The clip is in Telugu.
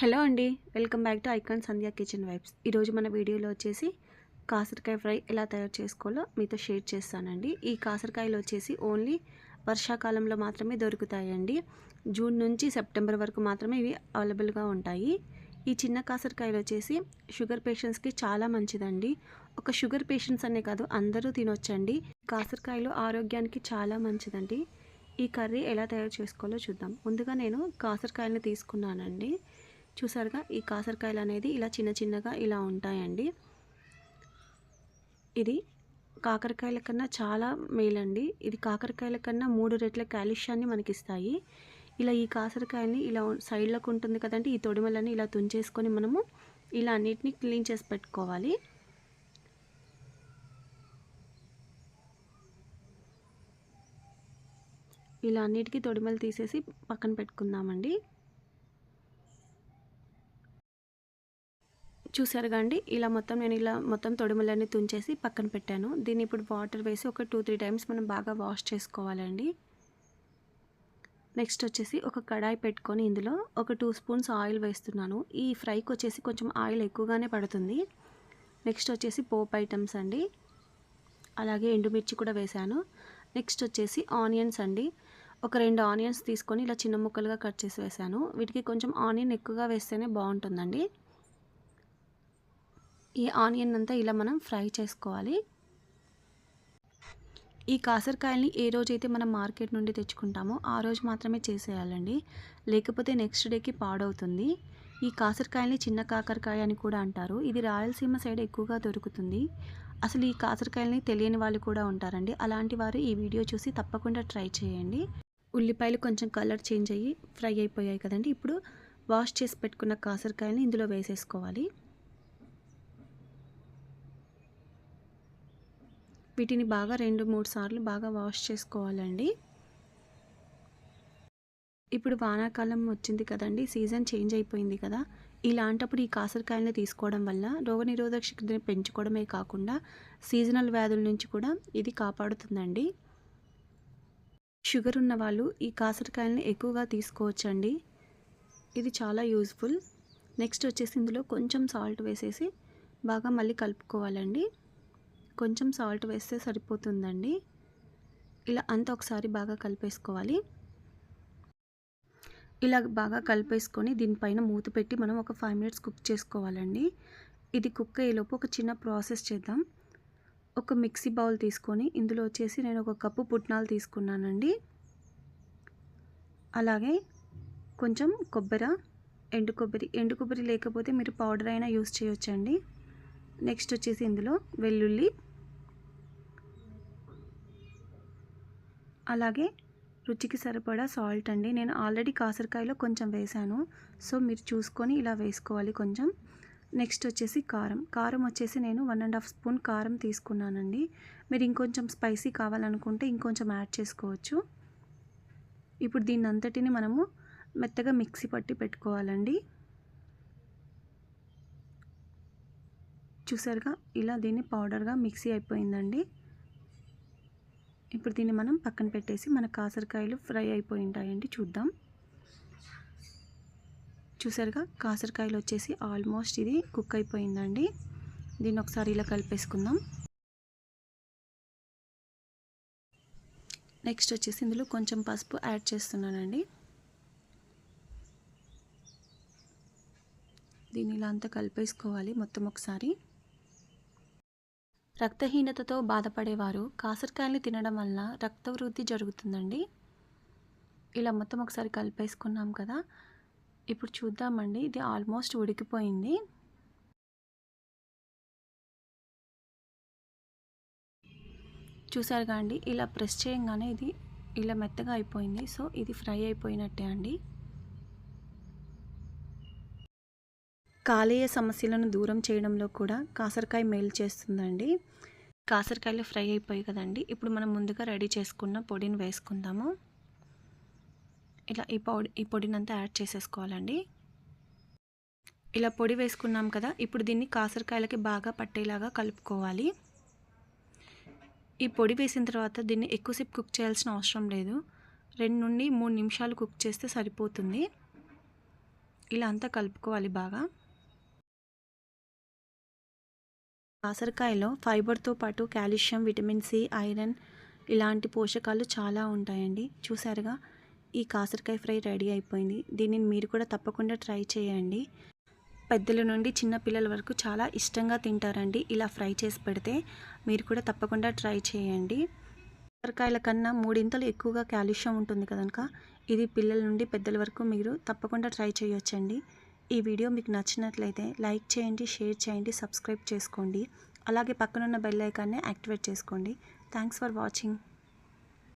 హలో అండి, welcome back to icon Sandhya kitchen vibes. ఈరోజు మన వీడియోలో వచ్చేసి కాకరకాయ ఫ్రై ఎలా తయారు చేసుకోవాలో మీతో షేర్ చేస్తానండి. ఈ కాకరకాయలు వచ్చేసి ఓన్లీ వర్షాకాలంలో మాత్రమే దొరుకుతాయండి. జూన్ నుంచి సెప్టెంబర్ వరకు మాత్రమే ఇవి అవైలబుల్గా ఉంటాయి. ఈ చిన్న కాకరకాయలు వచ్చేసి షుగర్ పేషెంట్స్కి చాలా మంచిదండి. ఒక షుగర్ పేషెంట్స్ అనే కాదు, అందరూ తినొచ్చండి. కాకరకాయలు ఆరోగ్యానికి చాలా మంచిదండి. ఈ కర్రీ ఎలా తయారు చేసుకోవాలో చూద్దాం. ముందుగా నేను కాకరకాయలను తీసుకున్నానండి. చూసారుగా, ఈ కాకరకాయలు అనేది ఇలా చిన్న చిన్నగా ఇలా ఉంటాయండి. ఇది కాకరకాయల కన్నా చాలా మేలండి. ఇది కాకరకాయల కన్నా 3 రెట్ల కాల్షియాన్ని మనకి ఇస్తాయి. ఇలా ఈ కాకరకాయని ఇలా సైడ్లోకి ఉంటుంది కదండి, ఈ తొడిమలని ఇలా తుంచేసుకొని మనము ఇలా అన్నిటిని క్లీన్ చేసి పెట్టుకోవాలి. ఇలా అన్నిటికీ తొడిమలు తీసేసి పక్కన పెట్టుకుందామండి. చూసారుగా అండి, ఇలా మొత్తం తొడిమలన్నీ తుంచేసి పక్కన పెట్టాను. దీన్ని ఇప్పుడు వాటర్ వేసి ఒక 2-3 టైమ్స్ మనం బాగా వాష్ చేసుకోవాలండి. నెక్స్ట్ వచ్చేసి ఒక కడాయి పెట్టుకొని ఇందులో ఒక 2 స్పూన్స్ ఆయిల్ వేస్తున్నాను. ఈ ఫ్రైకి వచ్చేసి కొంచెం ఆయిల్ ఎక్కువగానే పడుతుంది. నెక్స్ట్ వచ్చేసి పోప్ ఐటమ్స్ అండి, అలాగే ఎండుమిర్చి కూడా వేశాను. నెక్స్ట్ వచ్చేసి ఆనియన్స్ అండి. ఒక 2 ఆనియన్స్ తీసుకొని ఇలా చిన్న ముక్కలుగా కట్ చేసి వేశాను. వీటికి కొంచెం ఆనియన్ ఎక్కువగా వేస్తేనే బాగుంటుందండి. ఈ ఆనియన్ అంతా ఇలా మనం ఫ్రై చేసుకోవాలి. ఈ కాకరకాయల్ని ఏ రోజైతే మనం మార్కెట్ నుండి తెచ్చుకుంటామో ఆ రోజు మాత్రమే చేసేయాలండి, లేకపోతే నెక్స్ట్ డేకి పాడవుతుంది. ఈ కాకరకాయల్ని చిన్న కాకరకాయ అని కూడా అంటారు. ఇది రాయలసీమ సైడ్ ఎక్కువగా దొరుకుతుంది. అసలు ఈ కాకరకాయల్ని తెలియని వాళ్ళు కూడా ఉంటారండి. అలాంటి వారు ఈ వీడియో చూసి తప్పకుండా ట్రై చేయండి. ఉల్లిపాయలు కొంచెం కలర్ చేంజ్ అయ్యి ఫ్రై అయిపోయాయి కదండి. ఇప్పుడు వాష్ చేసి పెట్టుకున్న కాకరకాయల్ని ఇందులో వేసేసుకోవాలి. వీటిని బాగా 2-3 సార్లు బాగా వాష్ చేసుకోవాలండి. ఇప్పుడు వానాకాలం వచ్చింది కదండి, సీజన్ చేంజ్ అయిపోయింది కదా. ఇలాంటప్పుడు ఈ కాకరకాయలను తీసుకోవడం వల్ల రోగనిరోధక శక్తిని పెంచుకోవడమే కాకుండా సీజనల్ వ్యాధుల నుంచి కూడా ఇది కాపాడుతుందండి. షుగర్ ఉన్న వాళ్ళు ఈ కాకరకాయలని ఎక్కువగా తీసుకోవచ్చండి. ఇది చాలా యూజ్ఫుల్. నెక్స్ట్ వచ్చేసి ఇందులో కొంచెం సాల్ట్ వేసేసి బాగా మళ్ళీ కలుపుకోవాలండి. కొంచెం సాల్ట్ వేస్తే సరిపోతుందండి. ఇలా అంతా ఒకసారి బాగా కలిపేసుకోవాలి. ఇలా బాగా కలిపేసుకొని దీనిపైన మూత పెట్టి మనం ఒక 5 మినిట్స్ కుక్ చేసుకోవాలండి. ఇది కుక్ అయ్యేలోపు ఒక చిన్న ప్రాసెస్ చేద్దాం. ఒక మిక్సీ బౌల్ తీసుకొని ఇందులో వచ్చేసి నేను 1 కప్పు పుట్నాలు తీసుకున్నానండి. అలాగే కొంచెం ఎండు కొబ్బరి లేకపోతే మీరు పౌడర్ అయినా యూస్ చేయొచ్చండి. నెక్స్ట్ వచ్చేసి ఇందులో వెల్లుల్లి, అలాగే రుచికి సరిపడా సాల్ట్ అండి. నేను ఆల్రెడీ కాకరకాయలో కొంచెం వేశాను, సో మీరు చూసుకొని ఇలా వేసుకోవాలి కొంచెం. నెక్స్ట్ వచ్చేసి కారం వచ్చేసి నేను 1.5 స్పూన్ కారం తీసుకున్నానండి. మీరు ఇంకొంచెం స్పైసీ కావాలనుకుంటే ఇంకొంచెం యాడ్ చేసుకోవచ్చు. ఇప్పుడు దీన్ని అంతటిని మనము మెత్తగా మిక్సీ పట్టి పెట్టుకోవాలండి. చూసారుగా, ఇలా దీన్ని పౌడర్గా మిక్సీ అయిపోయిందండి. ఇప్పుడు దీన్ని మనం పక్కన పెట్టేసి మన కాకరకాయలు ఫ్రై అయిపోయి ఉంటాయండి, చూద్దాం. చూసారుగా, కాకరకాయలు వచ్చేసి ఆల్మోస్ట్ ఇది కుక్ అయిపోయిందండి. దీన్ని ఒకసారి ఇలా కలిపేసుకుందాం. నెక్స్ట్ వచ్చేసి ఇందులో కొంచెం పసుపు యాడ్ చేస్తున్నానండి. దీన్ని ఇలా అంతా కలిపేసుకోవాలి మొత్తం ఒకసారి. రక్తహీనతతో బాధపడేవారు కాకరకాయలు తినడం వల్ల రక్త వృద్ధి జరుగుతుందండి. ఇలా మొత్తం ఒకసారి కలిపేసుకున్నాం కదా. ఇప్పుడు చూద్దామండి, ఇది ఆల్మోస్ట్ ఉడికిపోయింది. చూసారుగా అండి, ఇలా ప్రెస్ చేయగానే ఇది ఇలా మెత్తగా అయిపోయింది. సో ఇది ఫ్రై అయిపోయినట్టే అండి. కాలేయ సమస్యలను దూరం చేయడంలో కూడా కాకరకాయ మేలు చేస్తుందండి. కాకరకాయలు ఫ్రై అయిపోయి కదండి. ఇప్పుడు మనం ముందుగా రెడీ చేసుకున్న పొడిని వేసుకుందాము. ఇలా ఈ పొడినంతా యాడ్ చేసేసుకోవాలండి. ఇలా పొడి వేసుకున్నాం కదా. ఇప్పుడు దీన్ని కాకరకాయలకి బాగా పట్టేలాగా కలుపుకోవాలి. ఈ పొడి వేసిన తర్వాత దీన్ని ఎక్కువసేపు కుక్ చేయాల్సిన అవసరం లేదు. 2 నుండి 3 నిమిషాలు కుక్ చేస్తే సరిపోతుంది. ఇలా అంతా కలుపుకోవాలి బాగా. కాసరకాయలో ఫైబర్తో పాటు కాల్షియం, విటమిన్ సి, ఐరన్ ఇలాంటి పోషకాలు చాలా ఉంటాయండి. చూసారుగా, ఈ కాసరకాయ ఫ్రై రెడీ అయిపోయింది. దీనిని మీరు కూడా తప్పకుండా ట్రై చేయండి. పెద్దల నుండి చిన్న పిల్లల వరకు చాలా ఇష్టంగా తింటారండి. ఇలా ఫ్రై చేసి పెడితే మీరు కూడా తప్పకుండా ట్రై చేయండి. కాకరకాయల కన్నా 3 ఇంతలు ఎక్కువగా కాల్షియం ఉంటుంది కనుక ఇది పిల్లల నుండి పెద్దల వరకు మీరు తప్పకుండా ట్రై చేయొచ్చండి. ఈ వీడియో మీకు నచ్చినట్లయితే లైక్ చేయండి, షేర్ చేయండి, సబ్స్క్రైబ్ చేసుకోండి. అలాగే పక్కనున్న బెల్ ఐకాన్ని యాక్టివేట్ చేసుకోండి. Thanks for watching.